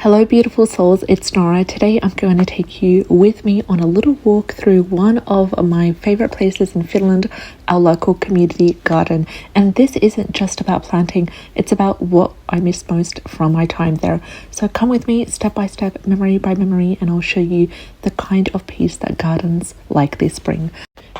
Hello beautiful souls, it's Nora. Today I'm going to take you with me on a little walk through one of my favorite places in Finland, our local community garden. And this isn't just about planting, it's about what I miss most from my time there. So come with me step by step, memory by memory, and I'll show you the kind of peace that gardens like this bring.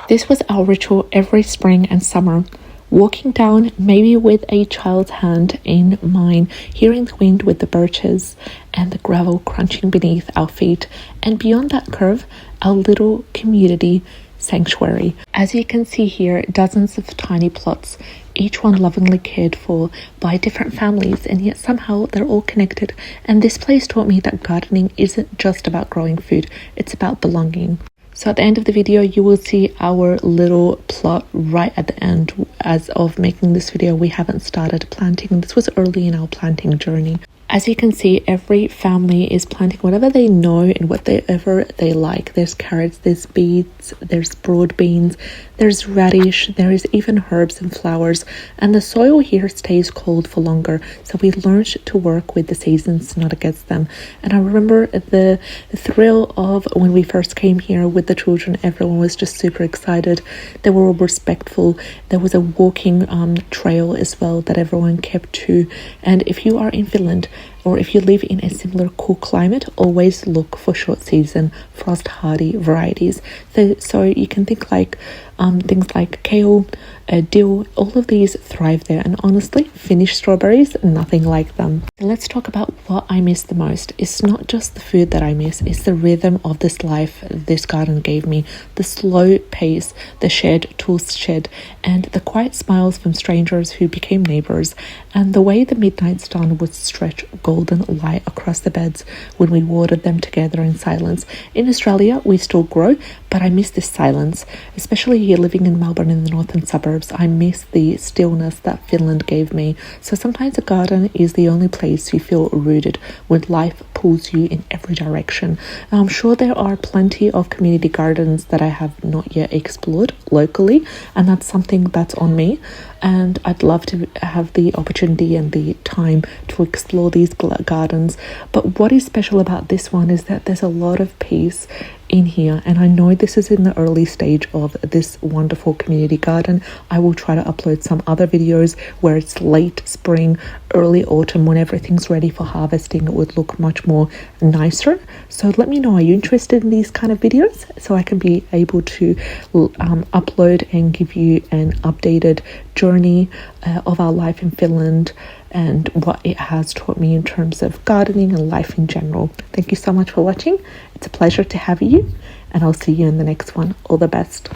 This was our ritual every spring and summer. Walking down, maybe with a child's hand in mine, hearing the wind with the birches and the gravel crunching beneath our feet, and beyond that curve, our little community sanctuary. As you can see here, dozens of tiny plots, each one lovingly cared for by different families, and yet somehow they're all connected. And this place taught me that gardening isn't just about growing food, it's about belonging. So at the end of the video, you will see our little plot right at the end. As of making this video, we haven't started planting. This was early in our planting journey. As you can see, every family is planting whatever they know and whatever they like. There's carrots, there's beets, there's broad beans, there's radish, there is even herbs and flowers. And the soil here stays cold for longer. So we learned to work with the seasons, not against them. And I remember the thrill of when we first came here with the children. Everyone was just super excited. They were all respectful. There was a walking trail as well that everyone kept to. And if you are in Finland, or if you live in a similar cool climate, always look for short season, frost hardy varieties. So you can think like things like kale, dill, all of these thrive there. And honestly, Finnish strawberries, nothing like them. Let's talk about what I miss the most. It's not just the food that I miss, it's the rhythm of this life this garden gave me. The slow pace, the shared tools shed, and the quiet smiles from strangers who became neighbors, and the way the midnight sun would stretch golden light across the beds when we watered them together in silence. In Australia, we still grow, but I miss this silence, especially here living in Melbourne in the northern suburbs. I miss the stillness that Finland gave me. So sometimes a garden is the only place you feel rooted when life pulls you in every direction. And I'm sure there are plenty of community gardens that I have not yet explored locally, and that's something that's on me. And I'd love to have the opportunity and the time to explore these gardens. But what is special about this one is that there's a lot of peace in here, and I know this is in the early stage of this wonderful community garden. I will try to upload some other videos where it's late spring, early autumn, when everything's ready for harvesting. It would look much more nicer. So let me know, are you interested in these kind of videos, so I can be able to upload and give you an updated journey of our life in Finland and what it has taught me in terms of gardening and life in general. Thank you so much for watching. It's a pleasure to have you, and I'll see you in the next one. All the best.